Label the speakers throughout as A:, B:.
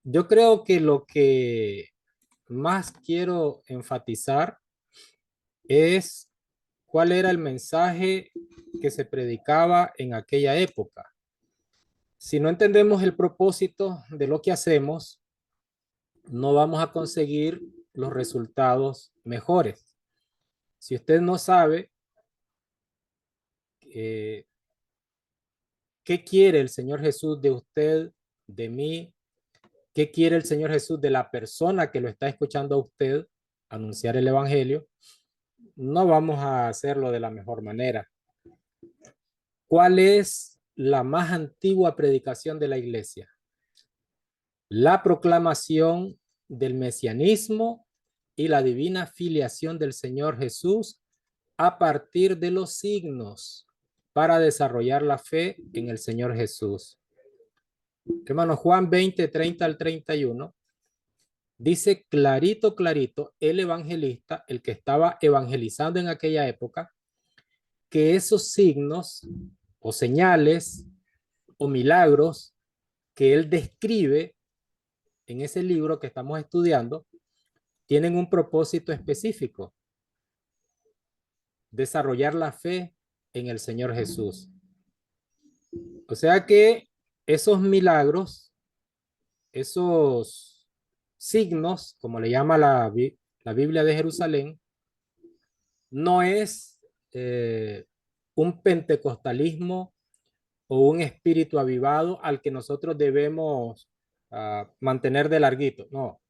A: Yo creo que lo que más quiero enfatizar es cuál era el mensaje que se predicaba en aquella época. Si no entendemos el propósito de lo que hacemos, no vamos a conseguir los resultados mejores. Si usted no sabe eh, qué quiere el Señor Jesús de usted, de mí, qué quiere el Señor Jesús de la persona que lo está escuchando a usted anunciar el Evangelio, no vamos a hacerlo de la mejor manera. ¿Cuál es la más antigua predicación de la iglesia? La proclamación del mesianismo y la divina filiación del Señor Jesús a partir de los signos para desarrollar la fe en el Señor Jesús. Hermano, Juan 20, 30 al 31, dice clarito, clarito, el evangelista, el que estaba evangelizando en aquella época, que esos signos o señales o milagros que él describe en ese libro que estamos estudiando tienen un propósito específico: desarrollar la fe en el Señor Jesús. O sea que esos milagros, esos signos, como le llama la Biblia de Jerusalén, no es un pentecostalismo o un espíritu avivado al que nosotros debemos mantener de larguito. No,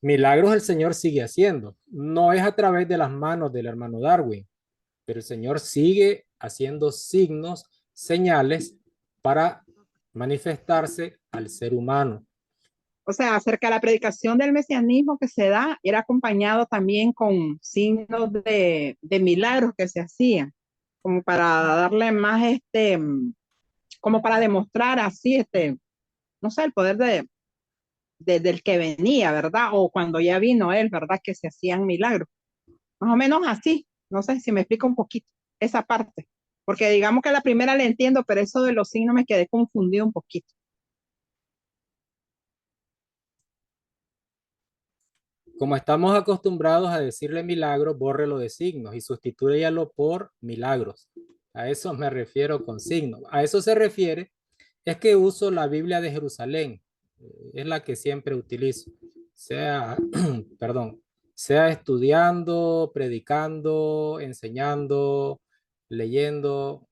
A: milagros el Señor sigue haciendo. No es a través de las manos del hermano Darwin, pero el Señor sigue haciendo signos, señales para manifestarse al ser humano.
B: O sea, acerca de la predicación del mesianismo que se da, era acompañado también con signos de milagros que se hacían, como para darle más, como para demostrar así, no sé, el poder del que venía, ¿verdad? O cuando ya vino él, ¿verdad? Que se hacían milagros. Más o menos así. No sé si me explica un poquito esa parte. Porque digamos que la primera la entiendo, pero eso de los signos me quedé confundido un poquito.
A: Como estamos acostumbrados a decirle milagros, bórrelo de signos y sustitúyalo por milagros. A eso me refiero con signos. A eso se refiere es que uso la Biblia de Jerusalén. Es la que siempre utilizo. Sea, perdón, sea estudiando, predicando, enseñando, leyendo.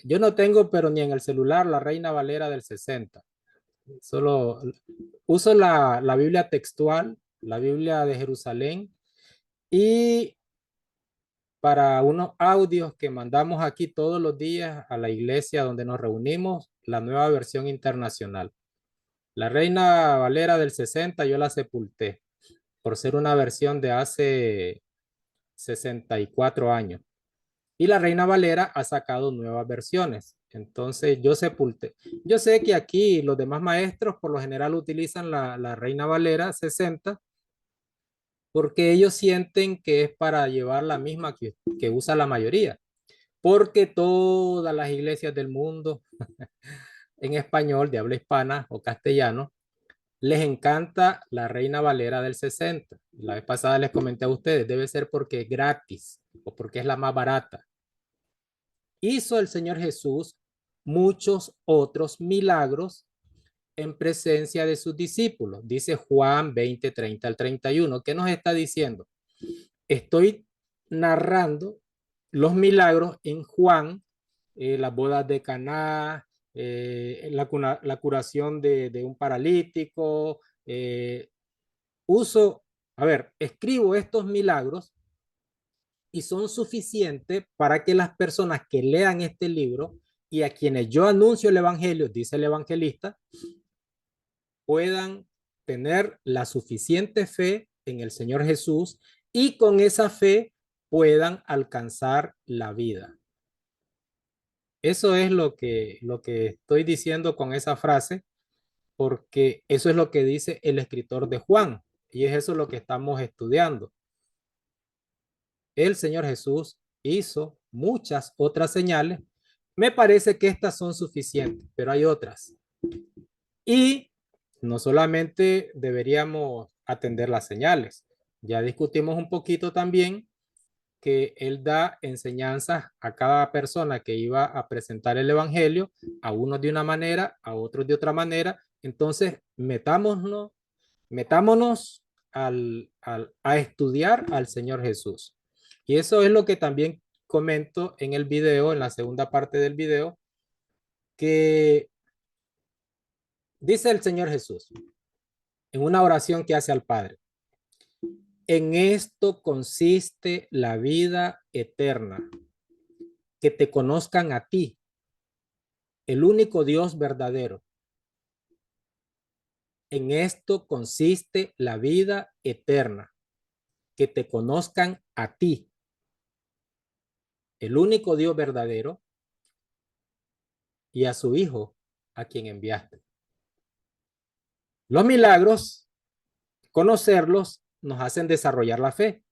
A: Yo no tengo, pero ni en el celular, la Reina Valera del 60. Solo uso la Biblia textual, la Biblia de Jerusalén, y para unos audios que mandamos aquí todos los días a la iglesia donde nos reunimos, la nueva versión internacional. La Reina Valera del 60 yo la sepulté por ser una versión de hace 64 años. Y la Reina Valera ha sacado nuevas versiones. Entonces yo sepulté. Yo sé que aquí los demás maestros por lo general utilizan la Reina Valera 60 porque ellos sienten que es para llevar la misma que usa la mayoría. Porque todas las iglesias del mundo en español, de habla hispana o castellano, les encanta la Reina Valera del 60. La vez pasada les comenté a ustedes, debe ser porque es gratis o porque es la más barata. Hizo el Señor Jesús muchos otros milagros en presencia de sus discípulos. Dice Juan 20, 30 al 31. ¿Qué nos está diciendo? Estoy narrando los milagros en Juan, las bodas de Caná, la curación de un paralítico. Escribo estos milagros y son suficientes para que las personas que lean este libro y a quienes yo anuncio el evangelio, dice el evangelista, puedan tener la suficiente fe en el Señor Jesús y con esa fe puedan alcanzar la vida. Eso es lo que estoy diciendo con esa frase, porque eso es lo que dice el escritor de Juan y es eso lo que estamos estudiando. El Señor Jesús hizo muchas otras señales. Me parece que estas son suficientes, pero hay otras. Y no solamente deberíamos atender las señales, ya discutimos un poquito también que él da enseñanzas a cada persona que iba a presentar el evangelio, a unos de una manera, a otros de otra manera. Entonces, metámonos a estudiar al Señor Jesús. Y eso es lo que también comento en el video, en la segunda parte del video, que dice el Señor Jesús en una oración que hace al Padre. En esto consiste la vida eterna, que te conozcan a ti, el único Dios verdadero. En esto consiste la vida eterna, que te conozcan a ti, el único Dios verdadero, y a su Hijo, a quien enviaste. Los milagros, conocerlos, nos hacen desarrollar la fe,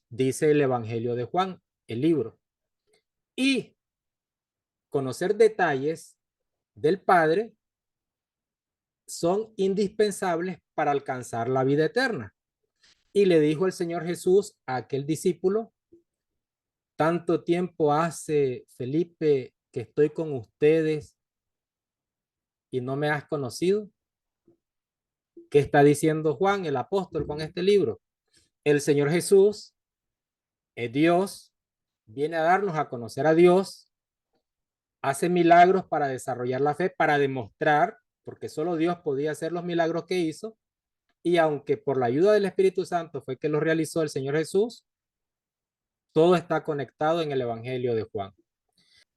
A: dice el Evangelio de Juan, el libro. Y conocer detalles del Padre son indispensables para alcanzar la vida eterna. Y le dijo el Señor Jesús a aquel discípulo: tanto tiempo hace, Felipe, que estoy con ustedes y no me has conocido. ¿Qué está diciendo Juan, el apóstol, con este libro? El Señor Jesús es Dios, viene a darnos a conocer a Dios, hace milagros para desarrollar la fe, para demostrar, porque solo Dios podía hacer los milagros que hizo, y aunque por la ayuda del Espíritu Santo fue que los realizó el Señor Jesús, todo está conectado en el Evangelio de Juan.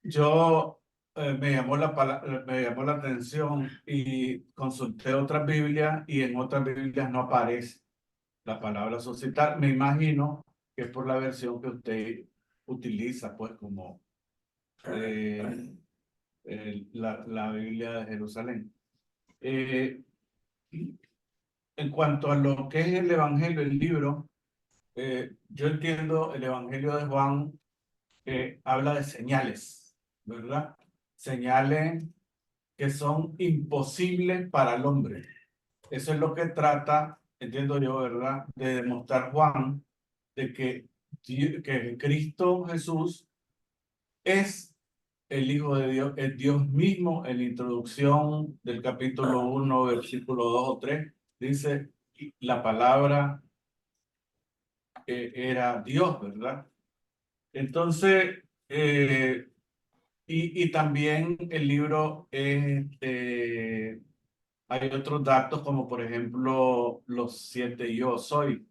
C: Yo me llamó la atención y consulté otras Biblias y en otras Biblias no aparece la palabra suscitar. Me imagino que es por la versión que usted utiliza, pues como la Biblia de Jerusalén. En cuanto a lo que es el Evangelio, el libro, yo entiendo el Evangelio de Juan habla de señales, ¿verdad? Señales que son imposibles para el hombre. Eso es lo que trata, entiendo yo, ¿verdad?, de demostrar Juan, de que Cristo Jesús es el Hijo de Dios, es Dios mismo. En la introducción del capítulo 1, versículo 2 o 3, dice, la palabra era Dios, ¿verdad? Entonces, y también el libro, hay otros datos como por ejemplo los 7 yo soy,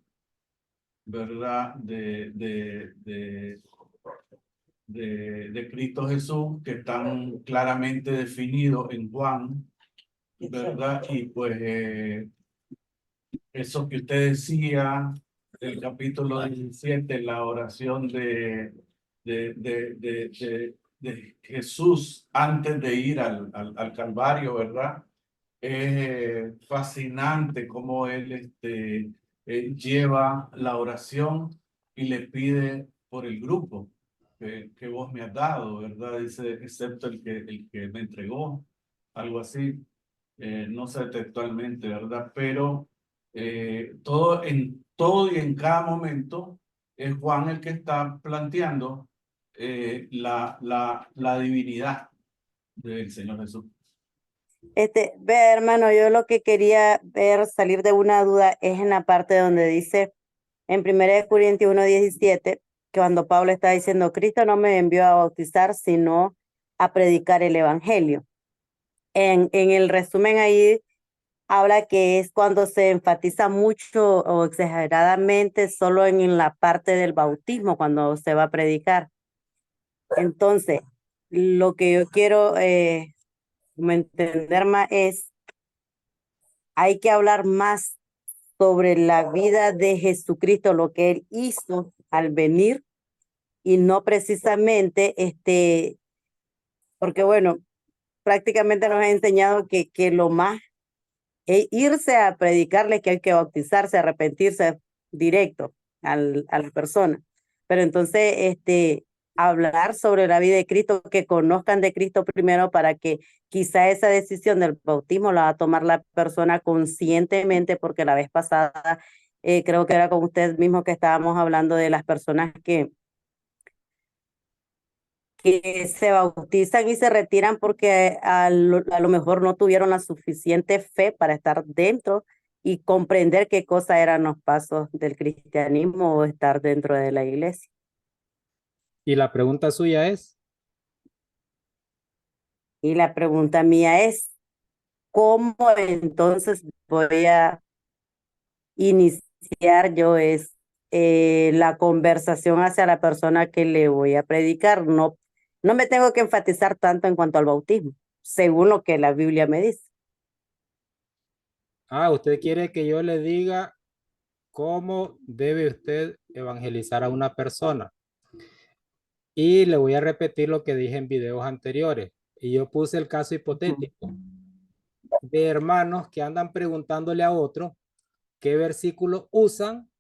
C: ¿verdad? De Cristo Jesús, que están claramente definidos en Juan, ¿verdad? Y pues eso que usted decía, el capítulo 17, la oración de Jesús antes de ir al Calvario, ¿verdad? Es fascinante cómo él lleva la oración y le pide por el grupo que vos me has dado, ¿verdad? Dice, excepto el que me entregó, algo así. No sé textualmente, ¿verdad? Pero todo y en cada momento es Juan el que está planteando la divinidad del Señor Jesús.
D: Ve, hermano, yo lo que quería ver, salir de una duda, es en la parte donde dice en 1 Corintios 1:17, que cuando Pablo está diciendo, Cristo no me envió a bautizar, sino a predicar el evangelio. En el resumen ahí habla que es cuando se enfatiza mucho o exageradamente solo en la parte del bautismo, cuando se va a predicar. Entonces, lo que yo quiero entender más es, hay que hablar más sobre la vida de Jesucristo, lo que Él hizo al venir, y no precisamente, porque bueno, prácticamente nos ha enseñado que lo más es irse a predicarle, que hay que bautizarse, arrepentirse directo a la persona. Pero entonces, hablar sobre la vida de Cristo, que conozcan de Cristo primero para que quizá esa decisión del bautismo la va a tomar la persona conscientemente, porque la vez pasada creo que era con usted mismo que estábamos hablando de las personas que se bautizan y se retiran porque a lo mejor no tuvieron la suficiente fe para estar dentro y comprender qué cosa eran los pasos del cristianismo o estar dentro de la iglesia.
A: Y la pregunta suya es,
D: Y la pregunta mía es, ¿cómo entonces voy a iniciar yo la conversación hacia la persona que le voy a predicar? No, no me tengo que enfatizar tanto en cuanto al bautismo, según lo que la Biblia me dice.
A: usted quiere que yo le diga cómo debe usted evangelizar a una persona. Y le voy a repetir lo que dije en videos anteriores. Y yo puse el caso hipotético de hermanos que andan preguntándole a otros qué versículos usan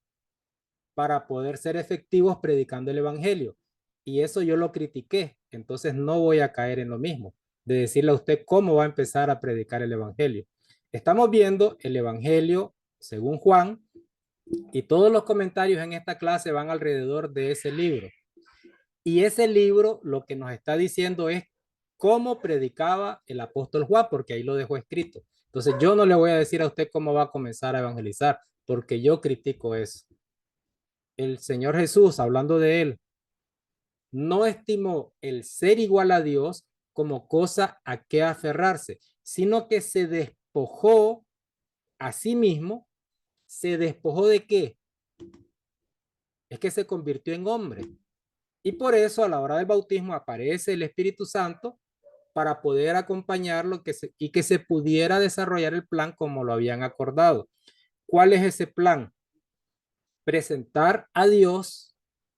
A: para poder ser efectivos predicando el evangelio. Y eso yo lo critiqué. Entonces no voy a caer en lo mismo, de decirle a usted cómo va a empezar a predicar el evangelio. Estamos viendo el evangelio según Juan y todos los comentarios en esta clase van alrededor de ese libro. Y ese libro lo que nos está diciendo es cómo predicaba el apóstol Juan, porque ahí lo dejó escrito. Entonces yo no le voy a decir a usted cómo va a comenzar a evangelizar, porque yo critico eso. El Señor Jesús, hablando de él, no estimó el ser igual a Dios como cosa a que aferrarse, sino que se despojó a sí mismo. ¿Se despojó de qué? Es que se convirtió en hombre. Y por eso a la hora del bautismo aparece el Espíritu Santo para poder acompañarlo y que se pudiera desarrollar el plan como lo habían acordado. ¿Cuál es ese plan? Presentar a Dios,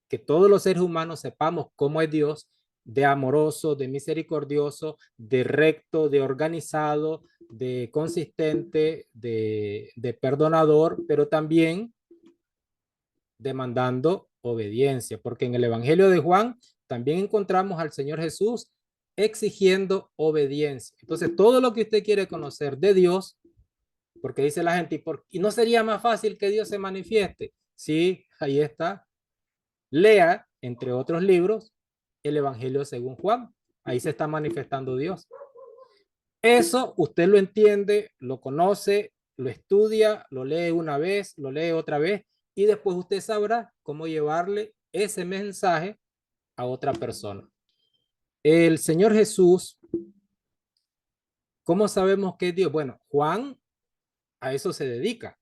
A: que todos los seres humanos sepamos cómo es Dios, de amoroso, de misericordioso, de recto, de organizado, de consistente, de perdonador, pero también demandando obediencia, porque en el Evangelio de Juan también encontramos al Señor Jesús exigiendo obediencia. Entonces, todo lo que usted quiere conocer de Dios, porque dice la gente, ¿y no sería más fácil que Dios se manifieste? Sí, ahí está. Lea, entre otros libros, el Evangelio según Juan. Ahí se está manifestando Dios. Eso usted lo entiende, lo conoce, lo estudia, lo lee una vez, lo lee otra vez y después usted sabrá cómo llevarle ese mensaje a otra persona. El Señor Jesús, ¿cómo sabemos que es Dios? Bueno, Juan a eso se dedica,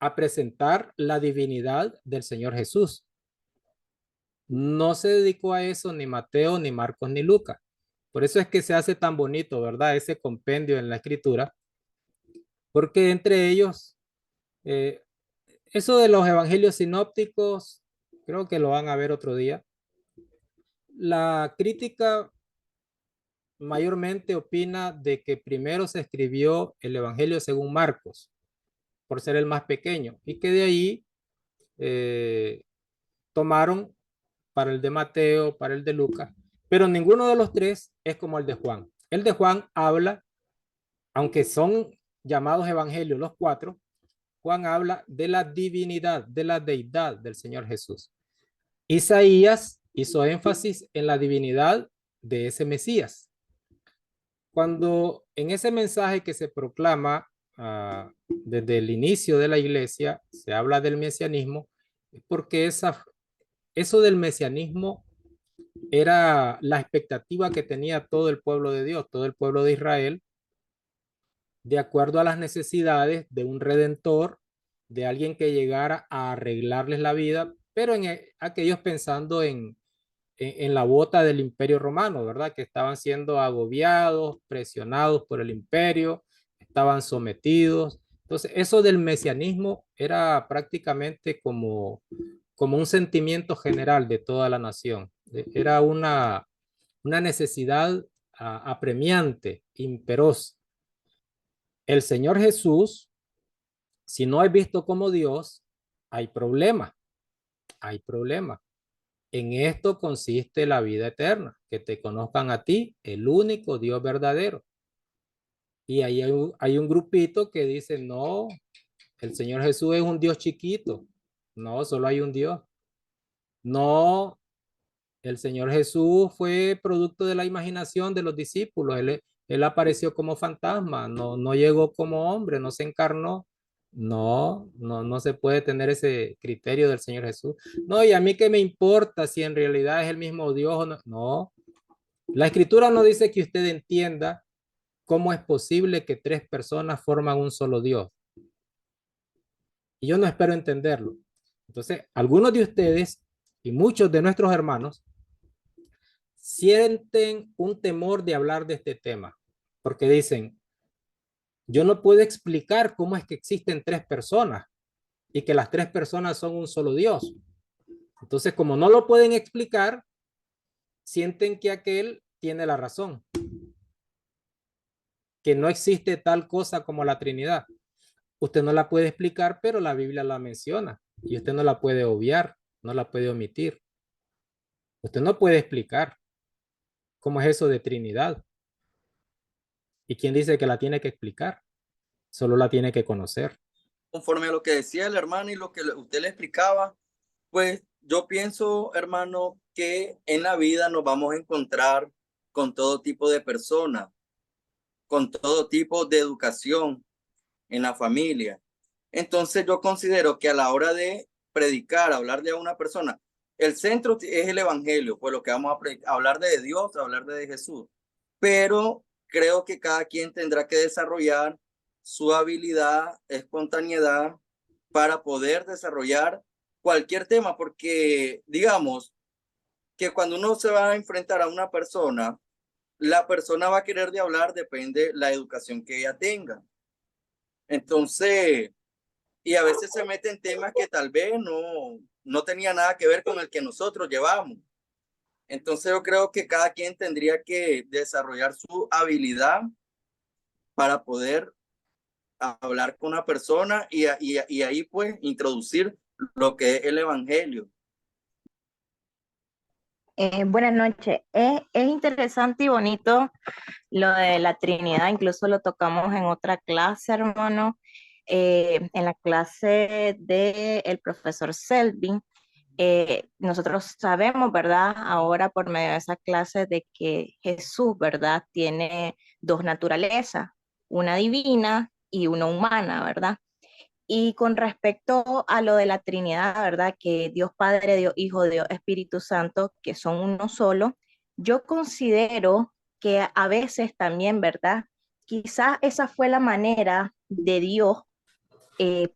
A: a presentar la divinidad del Señor Jesús. No se dedicó a eso ni Mateo, ni Marcos, ni Lucas. Por eso es que se hace tan bonito, ¿verdad? Ese compendio en la escritura, porque entre ellos, eh, eso de los evangelios sinópticos, creo que lo van a ver otro día. La crítica mayormente opina de que primero se escribió el evangelio según Marcos, por ser el más pequeño, y que de ahí eh, tomaron para el de Mateo, para el de Lucas, pero ninguno de los tres es como el de Juan. El de Juan habla, aunque son llamados evangelios los cuatro, Juan habla de la divinidad, de la deidad del Señor Jesús. Isaías hizo énfasis en la divinidad de ese Mesías. Cuando en ese mensaje que se proclama desde el inicio de la iglesia, se habla del mesianismo, es porque eso del mesianismo era la expectativa que tenía todo el pueblo de Dios, todo el pueblo de Israel, de acuerdo a las necesidades de un redentor, de alguien que llegara a arreglarles la vida, pero aquellos pensando en la bota del imperio romano, ¿verdad? Que estaban siendo agobiados, presionados por el imperio, estaban sometidos. Entonces, eso del mesianismo era prácticamente como un sentimiento general de toda la nación. Era una necesidad apremiante, imperosa. El Señor Jesús, si no es visto como Dios, hay problema, hay problema. En esto consiste la vida eterna, que te conozcan a ti, el único Dios verdadero. Y ahí hay un grupito que dice, no, el Señor Jesús es un Dios chiquito. No, solo hay un Dios. No, el Señor Jesús fue producto de la imaginación de los discípulos. Él apareció como fantasma, no llegó como hombre, no se encarnó. No se puede tener ese criterio del Señor Jesús. No, y a mí qué me importa si en realidad es el mismo Dios o no. No, la Escritura no dice que usted entienda cómo es posible que tres personas forman un solo Dios. Y yo no espero entenderlo. Entonces, algunos de ustedes y muchos de nuestros hermanos sienten un temor de hablar de este tema, porque dicen, yo no puedo explicar cómo es que existen tres personas y que las tres personas son un solo Dios. Entonces, como no lo pueden explicar, sienten que aquel tiene la razón, que no existe tal cosa como la Trinidad. Usted no la puede explicar, pero la Biblia la menciona y usted no la puede obviar, no la puede omitir. Usted no puede explicar cómo es eso de Trinidad. ¿Y quién dice que la tiene que explicar? Solo la tiene que conocer.
E: Conforme a lo que decía el hermano y lo que usted le explicaba, pues yo pienso, hermano, que en la vida nos vamos a encontrar con todo tipo de personas, con todo tipo de educación en la familia. Entonces yo considero que a la hora de predicar, hablarle a una persona, el centro es el evangelio, pues lo que vamos a hablar de Dios, hablar de Jesús. Pero creo que cada quien tendrá que desarrollar su habilidad, espontaneidad para poder desarrollar cualquier tema, porque digamos que cuando uno se va a enfrentar a una persona, la persona va a querer de hablar, depende la educación que ella tenga. Entonces, y a veces se mete en temas que tal vez no tenía nada que ver con el que nosotros llevamos. Entonces yo creo que cada quien tendría que desarrollar su habilidad para poder hablar con una persona y ahí pues introducir lo que es el evangelio.
F: Buenas noches. Es interesante y bonito lo de la Trinidad, incluso lo tocamos en otra clase, hermano, en la clase del profesor Selvin. Nosotros sabemos, ¿verdad? Ahora por medio de esa clase de que Jesús, ¿verdad? Tiene dos naturalezas, una divina y una humana, ¿verdad? Y con respecto a lo de la Trinidad, ¿verdad? Que Dios Padre, Dios Hijo, Dios Espíritu Santo, que son uno solo, yo considero que a veces también, ¿verdad? Quizás esa fue la manera de Dios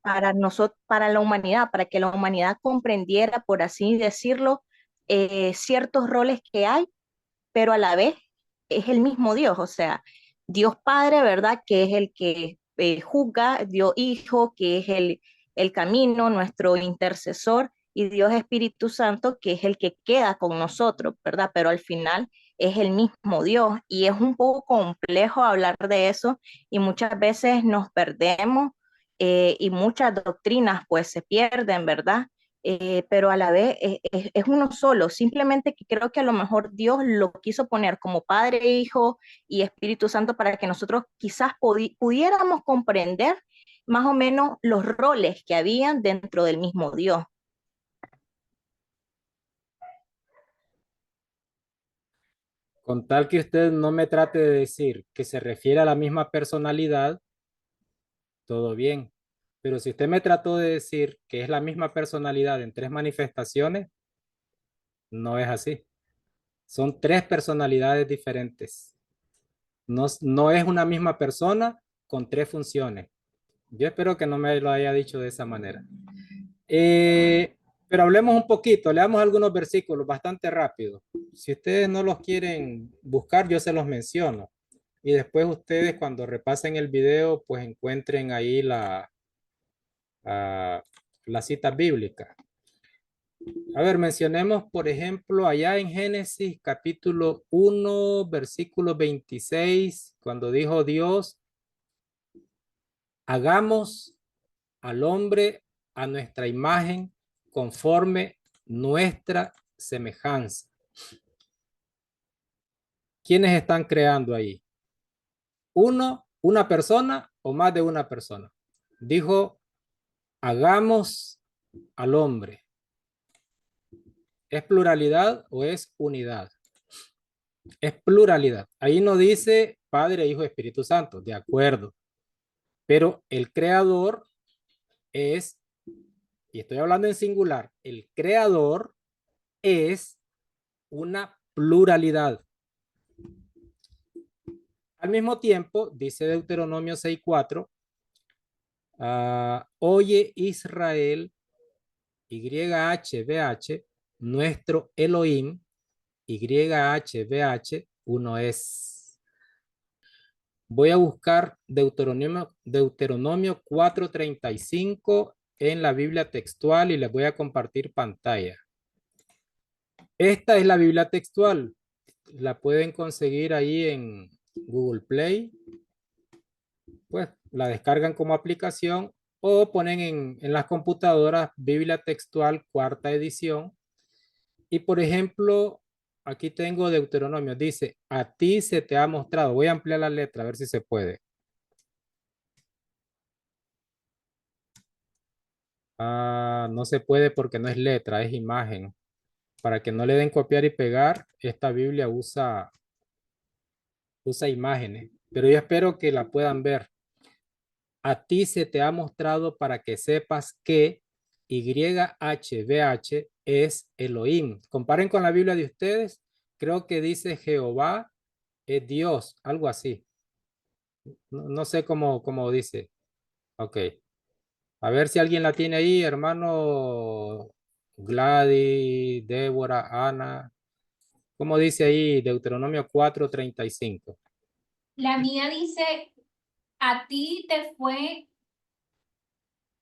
F: para nosotros, para la humanidad, para que la humanidad comprendiera, por así decirlo, ciertos roles que hay, pero a la vez es el mismo Dios, o sea, Dios Padre, ¿verdad? Que es el que juzga, Dios Hijo, que es el camino, nuestro intercesor, y Dios Espíritu Santo, que es el que queda con nosotros, ¿verdad? Pero al final es el mismo Dios y es un poco complejo hablar de eso y muchas veces nos perdemos y muchas doctrinas pues se pierden, ¿verdad? Pero a la vez es uno solo, simplemente que creo que a lo mejor Dios lo quiso poner como Padre, Hijo y Espíritu Santo para que nosotros quizás pudiéramos comprender más o menos los roles que habían dentro del mismo Dios.
A: Con tal que usted no me trate de decir que se refiere a la misma personalidad, todo bien. Pero si usted me trató de decir que es la misma personalidad en tres manifestaciones, no es así. Son tres personalidades diferentes. No es una misma persona con tres funciones. Yo espero que no me lo haya dicho de esa manera. Pero hablemos un poquito, leamos algunos versículos bastante rápido. Si ustedes no los quieren buscar, yo se los menciono. Y después ustedes cuando repasen el video, pues encuentren ahí la cita bíblica. A ver, mencionemos, por ejemplo, allá en Génesis capítulo 1, versículo 26, cuando dijo Dios, hagamos al hombre a nuestra imagen conforme nuestra semejanza. ¿Quiénes están creando ahí? ¿Uno, una persona o más de una persona? Dijo, hagamos al hombre. ¿Es pluralidad o es unidad? Es pluralidad. Ahí no dice Padre, Hijo, Espíritu Santo, de acuerdo. Pero el creador es, y estoy hablando en singular, el creador es una pluralidad. Al mismo tiempo, dice Deuteronomio 6:4, oye Israel, YHVH, nuestro Elohim, YHVH, uno es. Voy a buscar Deuteronomio 4:35 en la Biblia textual y les voy a compartir pantalla. Esta es la Biblia textual. La pueden conseguir ahí en Google Play. Pues la descargan como aplicación o ponen en las computadoras Biblia textual cuarta edición. Y por ejemplo, aquí tengo Deuteronomio. Dice, a ti se te ha mostrado. Voy a ampliar la letra a ver si se puede. No se puede porque no es letra, es imagen. Para que no le den copiar y pegar, esta Biblia usa imágenes. Pero yo espero que la puedan ver. A ti se te ha mostrado para que sepas que YHVH es Elohim. Comparen con la Biblia de ustedes. Creo que dice Jehová es Dios, algo así. No sé cómo dice. Ok. A ver si alguien la tiene ahí, hermano Gladys, Débora, Ana. ¿Cómo dice ahí Deuteronomio 4:35?
G: La mía dice, a ti te fue,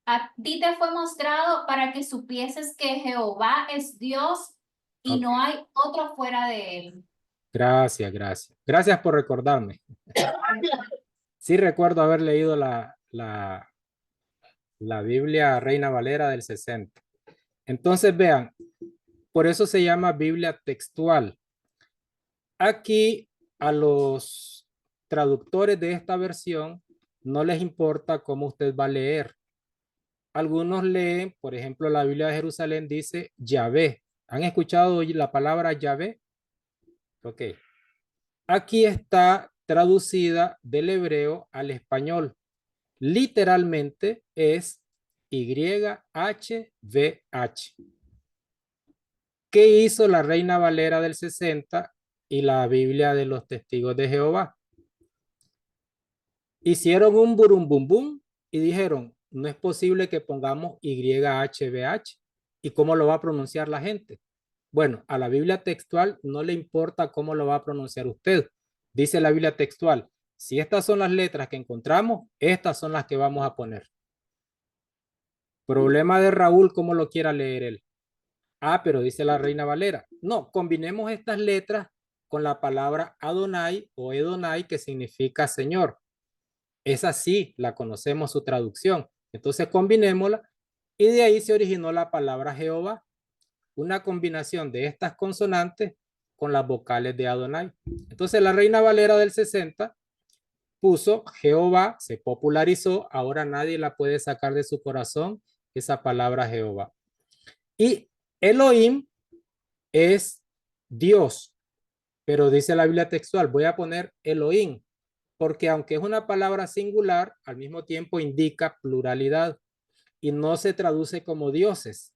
G: a ti te fue mostrado para que supieses que Jehová es Dios y
A: Ok.
G: no hay otro fuera de él.
A: Gracias, gracias. Gracias por recordarme. Sí recuerdo haber leído la Biblia Reina Valera del 60. Entonces vean, por eso se llama Biblia textual. Aquí a los traductores de esta versión no les importa cómo usted va a leer. Algunos leen, por ejemplo, la Biblia de Jerusalén dice Yahvé. ¿Han escuchado la palabra Yahvé? Ok. Aquí está traducida del hebreo al español. Literalmente es YHVH. ¿Qué hizo la Reina Valera del 60 y la Biblia de los Testigos de Jehová? Hicieron un burum bum bum y dijeron, no es posible que pongamos YHVH. ¿Y cómo lo va a pronunciar la gente? Bueno, a la Biblia textual no le importa cómo lo va a pronunciar usted. Dice la Biblia textual, si estas son las letras que encontramos, estas son las que vamos a poner. Problema de Raúl, cómo lo quiera leer él. Pero dice la Reina Valera. No, combinemos estas letras con la palabra Adonai o Edonai, que significa Señor. Esa sí, la conocemos su traducción. Entonces combinémosla y de ahí se originó la palabra Jehová. Una combinación de estas consonantes con las vocales de Adonai. Entonces la Reina Valera del 60 puso Jehová, se popularizó, ahora nadie la puede sacar de su corazón, esa palabra Jehová. Y Elohim es Dios, pero dice la Biblia textual, voy a poner Elohim, porque aunque es una palabra singular, al mismo tiempo indica pluralidad y no se traduce como dioses,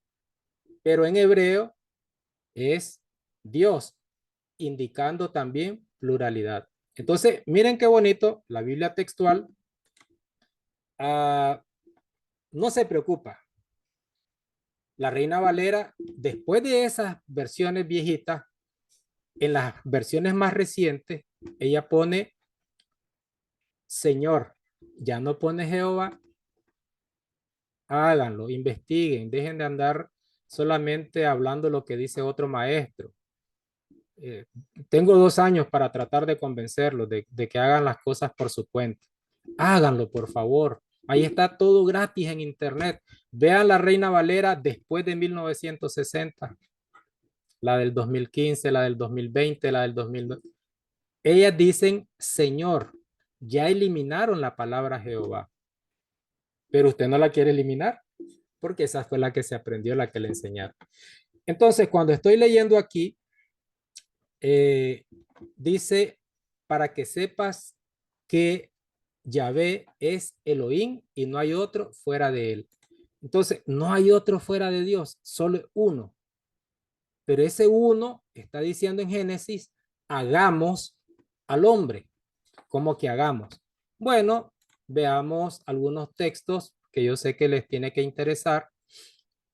A: pero en hebreo es Dios, indicando también pluralidad. Entonces, miren qué bonito, la Biblia textual no se preocupa. La Reina Valera, después de esas versiones viejitas, en las versiones más recientes, ella pone Señor, ya no pone Jehová. Háganlo, investiguen, dejen de andar solamente hablando lo que dice otro maestro. Tengo 2 años para tratar de convencerlos de que hagan las cosas por su cuenta. Háganlo, por favor. Ahí está todo gratis en internet. Vean la Reina Valera después de 1960. la del 2015, la del 2020, la del 2002. Ellas dicen Señor, ya eliminaron la palabra Jehová, pero usted no la quiere eliminar porque esa fue la que se aprendió, la que le enseñaron. Entonces, cuando estoy leyendo aquí, dice, para que sepas que Yahvé es Elohim y no hay otro fuera de él. Entonces, no hay otro fuera de Dios, solo uno. Pero ese uno está diciendo en Génesis, hagamos al hombre. ¿Cómo que hagamos? Bueno, veamos algunos textos que yo sé que les tiene que interesar,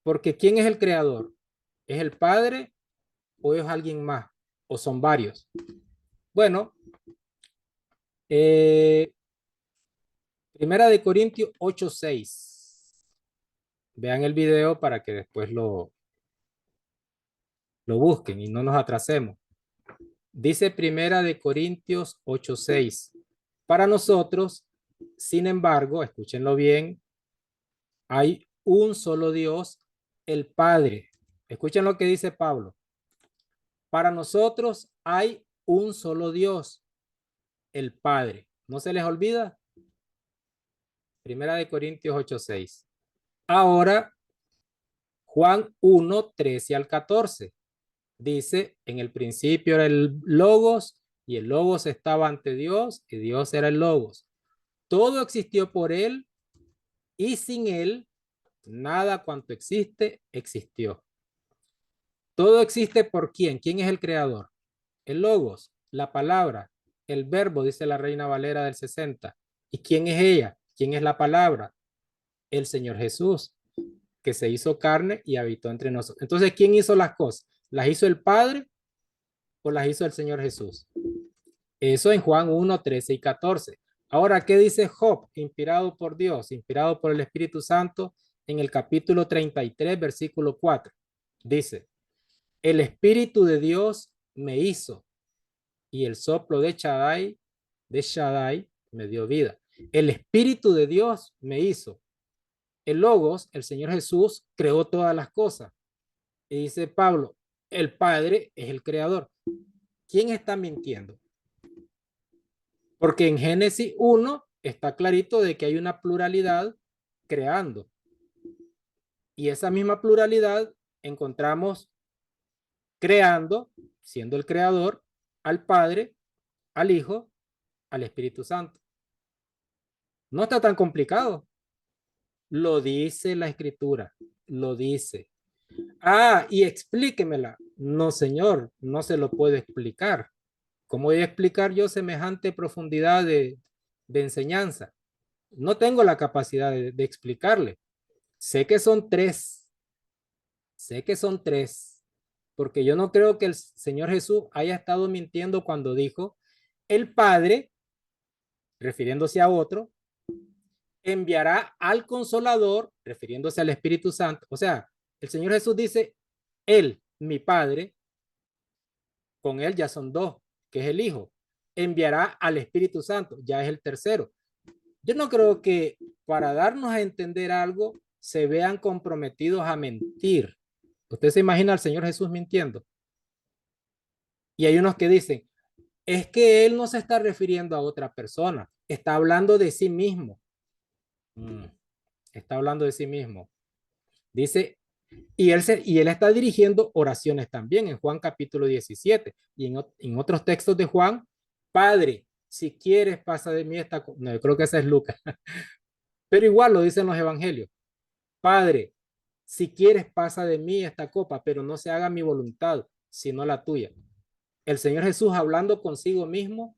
A: porque ¿quién es el creador? ¿Es el Padre o es alguien más? ¿O son varios? Bueno, Primera de Corintios 8:6. Vean el video para que después lo busquen y no nos atrasemos. Dice Primera de Corintios 8:6. Para nosotros, sin embargo, escúchenlo bien, hay un solo Dios, el Padre. Escuchen lo que dice Pablo. Para nosotros hay un solo Dios, el Padre. ¿No se les olvida? Primera de Corintios 8:6. Ahora, Juan 1:13 al 14. Dice, en el principio era el Logos y el Logos estaba ante Dios y Dios era el Logos. Todo existió por él y sin él nada cuanto existe existió. Todo existe por quién. ¿Quién es el creador? El Logos, la palabra, el verbo, dice la Reina Valera del 60. ¿Y quién es ella? ¿Quién es la palabra? El Señor Jesús, que se hizo carne y habitó entre nosotros. Entonces, ¿quién hizo las cosas? ¿Las hizo el Padre o las hizo el Señor Jesús? Eso en Juan 1:13 y 14. Ahora, ¿qué dice Job, inspirado por Dios, inspirado por el Espíritu Santo, en el capítulo 33, versículo 4? Dice, el Espíritu de Dios me hizo y el soplo de Shaddai me dio vida. El Espíritu de Dios me hizo. El Logos, el Señor Jesús, creó todas las cosas. Y dice Pablo, el Padre es el creador. ¿Quién está mintiendo? Porque en Génesis 1 está clarito de que hay una pluralidad creando. Y esa misma pluralidad encontramos creando, siendo el creador, al Padre, al Hijo, al Espíritu Santo. No está tan complicado. Lo dice la Escritura, lo dice. Ah, y explíquemela. No, señor, no se lo puedo explicar. ¿Cómo voy a explicar yo semejante profundidad de enseñanza? No tengo la capacidad de explicarle. Sé que son tres. Sé que son tres. Porque yo no creo que el Señor Jesús haya estado mintiendo cuando dijo, el Padre, refiriéndose a otro, enviará al Consolador, refiriéndose al Espíritu Santo. O sea, el Señor Jesús dice, Él, mi Padre, con Él ya son dos, que es el Hijo. Enviará al Espíritu Santo, ya es el tercero. Yo no creo que para darnos a entender algo se vean comprometidos a mentir. ¿Usted se imagina al Señor Jesús mintiendo? Y hay unos que dicen, es que Él no se está refiriendo a otra persona, está hablando de sí mismo. Está hablando de sí mismo. Dice, y él está dirigiendo oraciones también en Juan capítulo 17 y en otros textos de Juan, Padre, si quieres pasa de mí esta copa. No, yo creo que esa es Lucas. Pero igual lo dicen los evangelios. Padre, si quieres pasa de mí esta copa, pero no se haga mi voluntad, sino la tuya. El Señor Jesús hablando consigo mismo,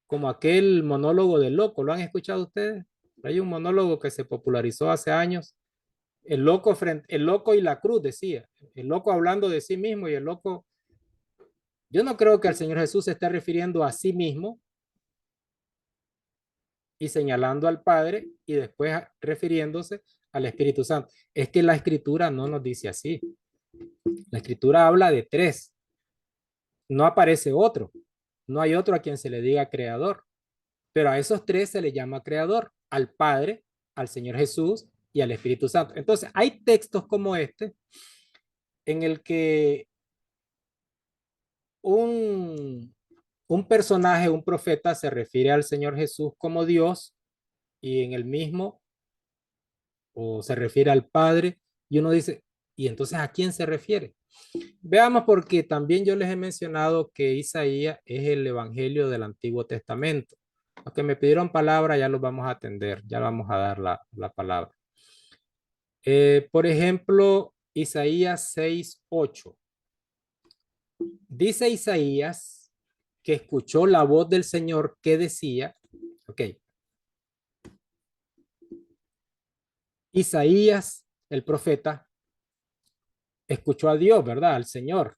A: como aquel monólogo del loco. ¿Lo han escuchado ustedes? Hay un monólogo que se popularizó hace años. El loco y la cruz, decía. El loco hablando de sí mismo y el loco. Yo no creo que el Señor Jesús se esté refiriendo a sí mismo y señalando al Padre y después refiriéndose al Espíritu Santo. Es que la Escritura no nos dice así. La Escritura habla de tres. No aparece otro. No hay otro a quien se le diga creador. Pero a esos tres se le llama creador. Al Padre, al Señor Jesús y al Espíritu Santo. Entonces, hay textos como este en el que un personaje, un profeta, se refiere al Señor Jesús como Dios y en el mismo, o se refiere al Padre, y uno dice, ¿y entonces a quién se refiere? Veamos, porque también yo les he mencionado que Isaías es el evangelio del Antiguo Testamento. Los que me pidieron palabra ya los vamos a atender, ya vamos a dar la palabra. Por ejemplo, Isaías 6:8. Dice Isaías que escuchó la voz del Señor que decía, ok, Isaías, el profeta, escuchó a Dios, ¿verdad? Al Señor.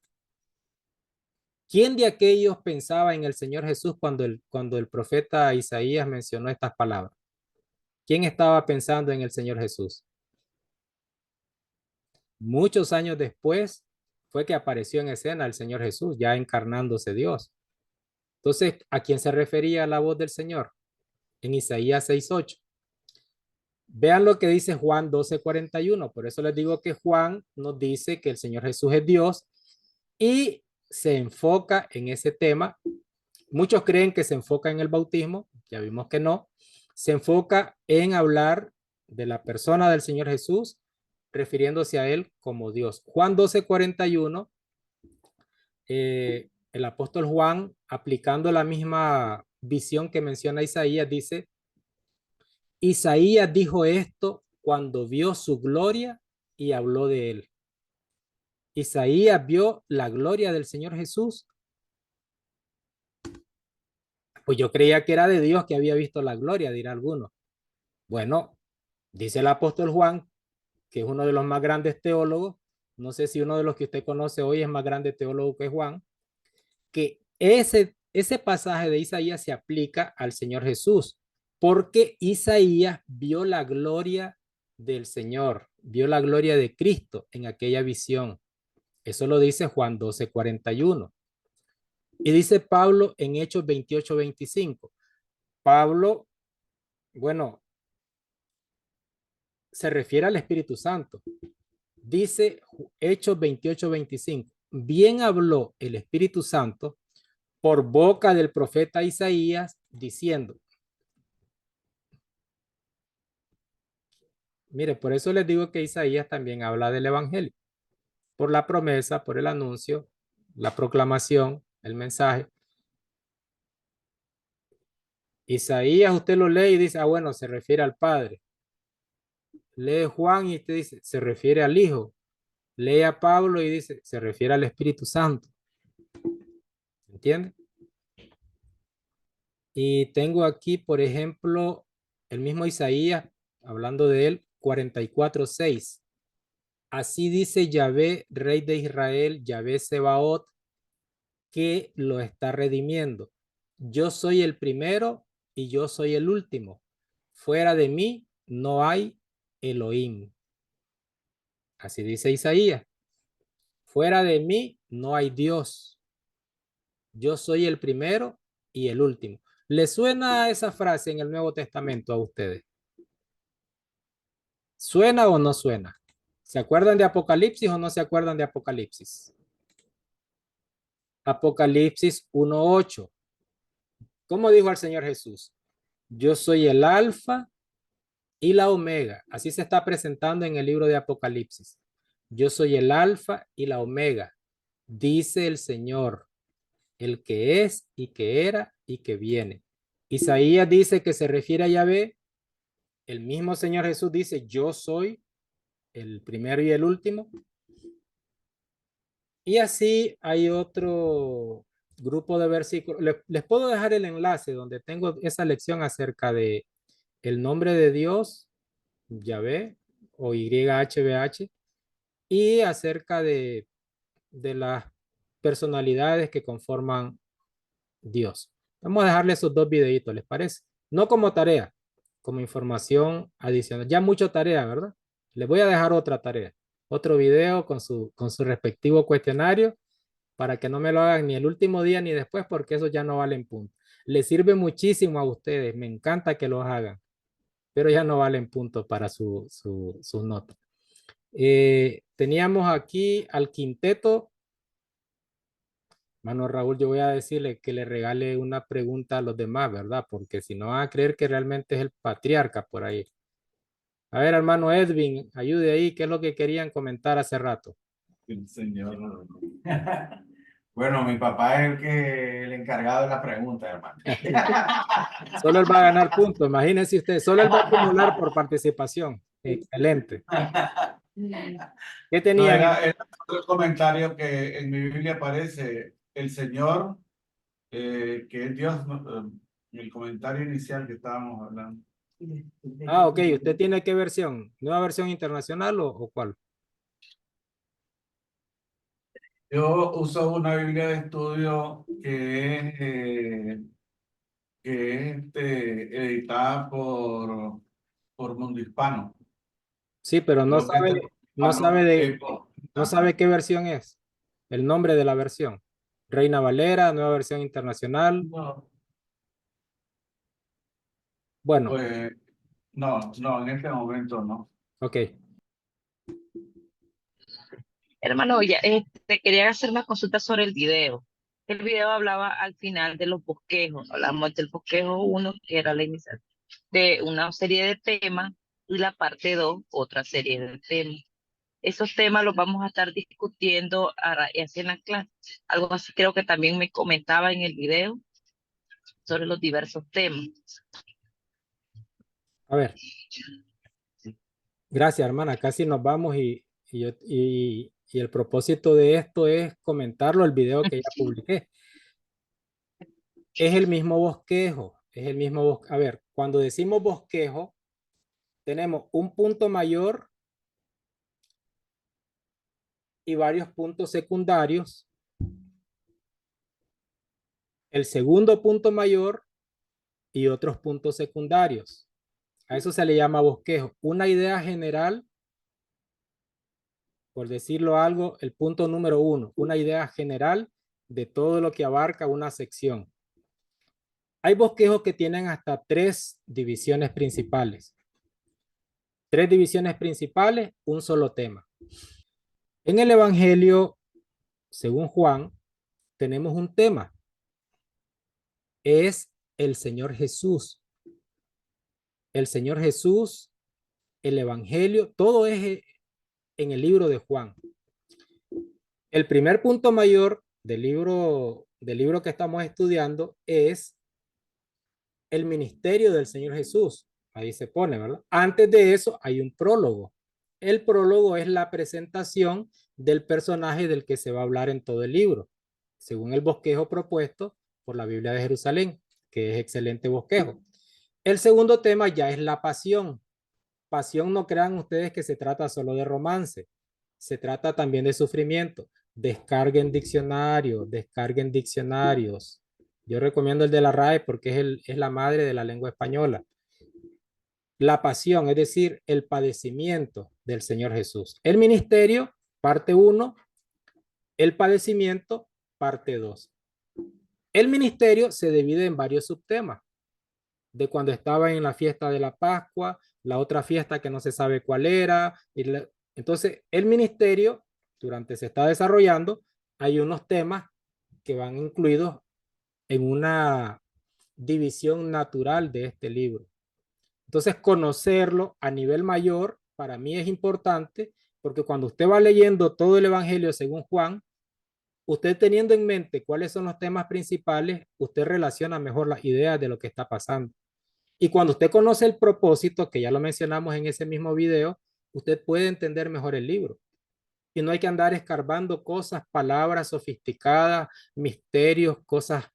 A: ¿Quién de aquellos pensaba en el Señor Jesús cuando el profeta Isaías mencionó estas palabras? ¿Quién estaba pensando en el Señor Jesús? Muchos años después fue que apareció en escena el Señor Jesús, ya encarnándose Dios. Entonces, ¿a quién se refería la voz del Señor? En Isaías 6:8. Vean lo que dice Juan 12:41. Por eso les digo que Juan nos dice que el Señor Jesús es Dios y se enfoca en ese tema. Muchos creen que se enfoca en el bautismo, ya vimos que no. Se enfoca en hablar de la persona del Señor Jesús, refiriéndose a él como Dios. Juan 12:41, el apóstol Juan, aplicando la misma visión que menciona Isaías, dice, Isaías dijo esto cuando vio su gloria y habló de él. Isaías vio la gloria del Señor Jesús. Pues yo creía que era de Dios que había visto la gloria, dirá alguno. Bueno, dice el apóstol Juan, que es uno de los más grandes teólogos, no sé si uno de los que usted conoce hoy es más grande teólogo que Juan, que ese pasaje de Isaías se aplica al Señor Jesús, porque Isaías vio la gloria del Señor, vio la gloria de Cristo en aquella visión. Eso lo dice Juan 12:41. Y dice Pablo en Hechos 28:25. Pablo, bueno, se refiere al Espíritu Santo. Dice Hechos 28:25. Bien habló el Espíritu Santo por boca del profeta Isaías diciendo. Mire, por eso les digo que Isaías también habla del Evangelio. Por la promesa, por el anuncio, la proclamación, el mensaje. Isaías usted lo lee y dice, bueno, se refiere al Padre. Lee Juan y usted dice, se refiere al Hijo. Lee a Pablo y dice, se refiere al Espíritu Santo. ¿Entiende? Y tengo aquí, por ejemplo, el mismo Isaías, hablando de él, 44:6. Así dice Yahvé, Rey de Israel, Yahvé Sebaot, que lo está redimiendo. Yo soy el primero y yo soy el último. Fuera de mí no hay Elohim. Así dice Isaías. Fuera de mí no hay Dios. Yo soy el primero y el último. ¿Le suena esa frase en el Nuevo Testamento a ustedes? ¿Suena o no suena? ¿Se acuerdan de Apocalipsis o no se acuerdan de Apocalipsis? Apocalipsis 1:8. ¿Cómo dijo el Señor Jesús? Yo soy el alfa y la omega. Así se está presentando en el libro de Apocalipsis. Yo soy el alfa y la omega, dice el Señor, el que es y que era y que viene. Isaías dice que se refiere a Yahvé. El mismo Señor Jesús dice, yo soy el primero y el último. Y así hay otro grupo de versículos. Les puedo dejar el enlace donde tengo esa lección acerca de el nombre de Dios, Yahvé o YHWH, y acerca de las personalidades que conforman Dios. Vamos a dejarle esos dos videitos, ¿les parece? No como tarea, como información adicional. Ya mucha tarea, ¿verdad? Les voy a dejar otra tarea, otro video con su respectivo cuestionario para que no me lo hagan ni el último día ni después, porque eso ya no vale en punto. Les sirve muchísimo a ustedes, me encanta que los hagan, pero ya no valen punto para su nota. Teníamos aquí al quinteto Hermano Raúl, yo voy a decirle que le regale una pregunta a los demás, ¿verdad? Porque si no van a creer que realmente es el patriarca por ahí. A ver, hermano Edwin, ayude ahí, ¿qué es lo que querían comentar hace rato?
C: El señor. Bueno, mi papá es el encargado de la pregunta, hermano.
A: Solo él va a ganar puntos, imagínense usted, solo él va a acumular por participación. Excelente. ¿Qué
C: No,
A: tenían?
C: era otro comentario que en mi Biblia aparece el Señor, que es Dios, ¿no? El comentario inicial que estábamos hablando.
A: Ah, ok, ¿usted tiene qué versión? ¿Nueva versión internacional o cuál?
C: Yo uso una Biblia de estudio que es editada por Mundo Hispano.
A: Sí, pero no
C: Creo que este
A: sabe, no sabe no sabe qué versión es, el nombre de la versión. Reina Valera, nueva versión internacional.
C: no,
A: Bueno,
C: pues, no, en este momento no.
A: ok.
H: Hermano, ya, quería hacer una consulta sobre el video. El video hablaba al final de los bosquejos. Hablamos del bosquejo 1, que era la inicial, de una serie de temas, y la parte 2, otra serie de temas. Esos temas los vamos a estar discutiendo así en la clase. Algo así creo que también me comentaba en el video sobre los diversos temas.
A: A ver. Gracias, hermana. Casi nos vamos y el propósito de esto es comentarlo, el video que ya publiqué. Es el mismo bosquejo, es el mismo bosquejo. A ver, cuando decimos bosquejo, tenemos un punto mayor y varios puntos secundarios. El segundo punto mayor y otros puntos secundarios. A eso se le llama bosquejo. Una idea general, por decirlo algo, el punto número 1, una idea general de todo lo que abarca una sección. Hay bosquejos que tienen hasta 3 divisiones principales. 3 divisiones principales, un solo tema. En el Evangelio, según Juan, tenemos un tema. Es el Señor Jesús. El Señor Jesús, el Evangelio, todo es en el libro de Juan. El primer punto mayor del libro que estamos estudiando es el ministerio del Señor Jesús. Ahí se pone, ¿verdad? Antes de eso hay un prólogo. El prólogo es la presentación del personaje del que se va a hablar en todo el libro, según el bosquejo propuesto por la Biblia de Jerusalén, que es excelente bosquejo. El segundo tema ya es la pasión. Pasión, no crean ustedes que se trata solo de romance, se trata también de sufrimiento. Descarguen diccionarios. Yo recomiendo el de la RAE porque es la madre de la lengua española. La pasión, es decir, el padecimiento del Señor Jesús. El ministerio, parte 1. El padecimiento, parte 2. El ministerio se divide en varios subtemas. De cuando estaba en la fiesta de la Pascua, la otra fiesta que no se sabe cuál era. Entonces, el ministerio, durante se está desarrollando, hay unos temas que van incluidos en una división natural de este libro. Entonces, conocerlo a nivel mayor para mí es importante porque cuando usted va leyendo todo el Evangelio según Juan, usted teniendo en mente cuáles son los temas principales, usted relaciona mejor las ideas de lo que está pasando. Y cuando usted conoce el propósito, que ya lo mencionamos en ese mismo video, usted puede entender mejor el libro. Y no hay que andar escarbando cosas, palabras sofisticadas, misterios, cosas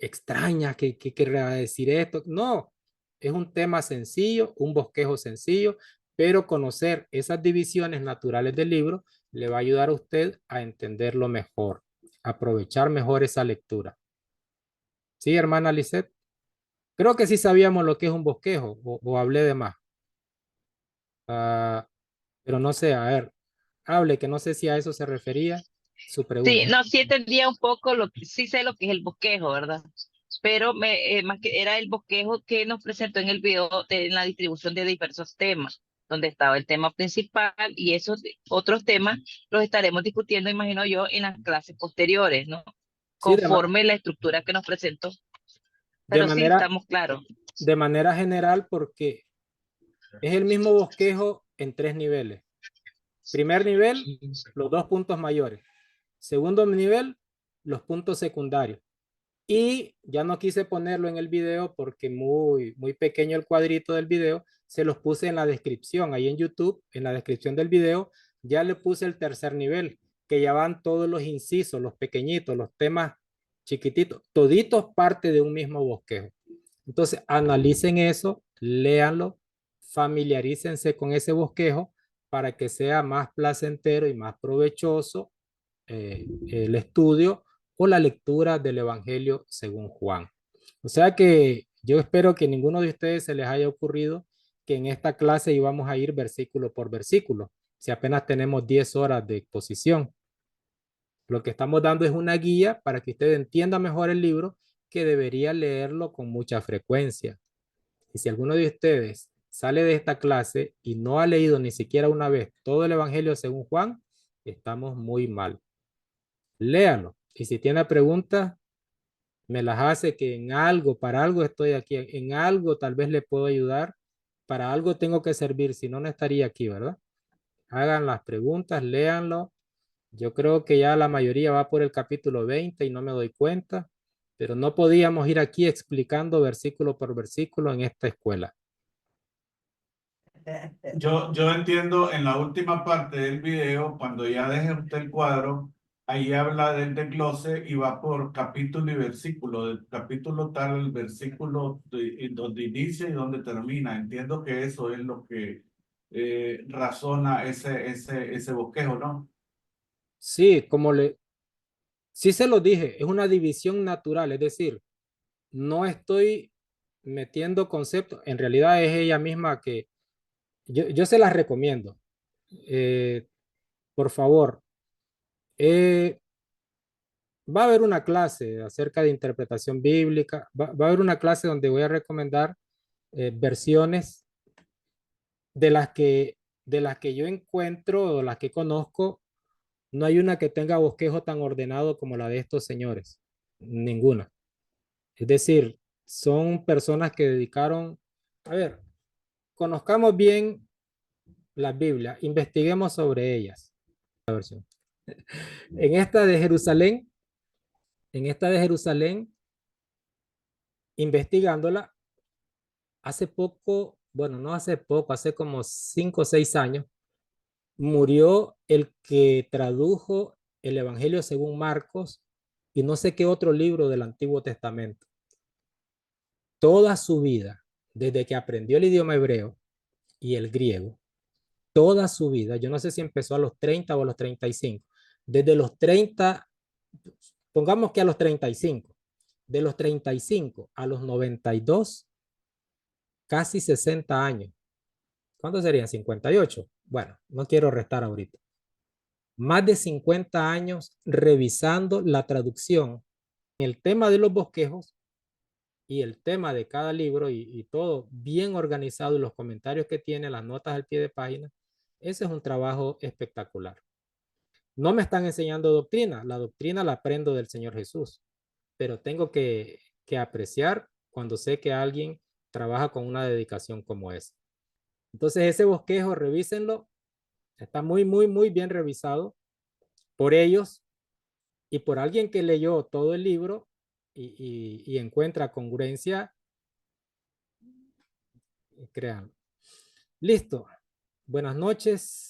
A: extrañas que querrá decir esto. No, es un tema sencillo, un bosquejo sencillo, pero conocer esas divisiones naturales del libro le va a ayudar a usted a entenderlo mejor, a aprovechar mejor esa lectura. ¿Sí, hermana Lisette? Creo que sí sabíamos lo que es un bosquejo o hablé de más. Pero no sé, a ver, hable, que no sé si a eso se refería su
H: Sí,
A: pregunta.
H: no, sí entendía un poco, sí sé lo que es el bosquejo, ¿verdad? Pero más que era el bosquejo que nos presentó en el video de la distribución de diversos temas. donde estaba el tema principal y esos otros temas los estaremos discutiendo, imagino yo, en las clases posteriores, ¿no?
A: Sí,
H: Conforme la estructura que nos presentó.
A: de
H: Pero sí,
A: manera,
H: estamos claros.
A: de manera general, porque es el mismo bosquejo en 3 niveles. Primer nivel, los 2 puntos mayores. Segundo nivel, los puntos secundarios. Y ya no quise ponerlo en el video porque muy pequeño el cuadrito del video. Se los puse en la descripción, ahí en YouTube, en la descripción del video, ya le puse el tercer nivel, que ya van todos los incisos, los pequeñitos, los temas chiquititos, toditos parte de un mismo bosquejo. Entonces, analicen eso, léanlo, familiarícense con ese bosquejo para que sea más placentero y más provechoso el estudio o la lectura del Evangelio según Juan. O sea que yo espero que ninguno de ustedes se les haya ocurrido que en esta clase íbamos a ir versículo por versículo, si apenas tenemos 10 horas de exposición. Lo que estamos dando es una guía para que usted entienda mejor el libro, que debería leerlo con mucha frecuencia. Y si alguno de ustedes sale de esta clase y no ha leído ni siquiera una vez todo el Evangelio según Juan, estamos muy mal. Léalo. Y si tiene preguntas, me las hace, que en algo, para algo estoy aquí, en algo tal vez le puedo ayudar, para algo tengo que servir, si no, no estaría aquí, ¿verdad? Hagan las preguntas, léanlo. Yo creo que ya la mayoría va por el capítulo 20 y no me doy cuenta, pero no podíamos ir aquí explicando versículo por versículo en esta escuela.
C: Yo entiendo en la última parte del video, cuando ya deje usted el cuadro, ahí habla del desglose y va por capítulo y versículo, del capítulo tal, el versículo donde inicia y donde termina. Entiendo que eso es lo que razona ese bosquejo, ¿no?
A: Sí, sí se lo dije, es una división natural, es decir, no estoy metiendo conceptos, en realidad es ella misma que yo se las recomiendo. Por favor, va a haber una clase acerca de interpretación bíblica, va a haber una clase donde voy a recomendar versiones de las que yo encuentro o las que conozco. No hay una que tenga bosquejo tan ordenado como la de estos señores, ninguna. Es decir, son personas que dedicaron, a ver, conozcamos bien la Biblia, investiguemos sobre ellas. La versión. En esta de Jerusalén, investigándola, hace poco, bueno, no hace poco, hace como 5 o 6 años, murió el que tradujo el Evangelio según Marcos y no sé qué otro libro del Antiguo Testamento. Toda su vida, desde que aprendió el idioma hebreo y el griego, toda su vida, yo no sé si empezó a los 30 o a los 35, desde los 30, pongamos que a los 35, de los 35 a los 92, casi 60 años. ¿Cuántos serían? 58. Bueno, no quiero restar ahorita. Más de 50 años revisando la traducción, el tema de los bosquejos y el tema de cada libro y todo bien organizado y los comentarios que tiene, las notas al pie de página. Ese es un trabajo espectacular. No me están enseñando doctrina, la doctrina la aprendo del Señor Jesús, pero tengo que apreciar cuando sé que alguien trabaja con una dedicación como esa. Entonces ese bosquejo, revísenlo, está muy bien revisado por ellos y por alguien que leyó todo el libro y encuentra congruencia, créanlo. Listo. Buenas noches.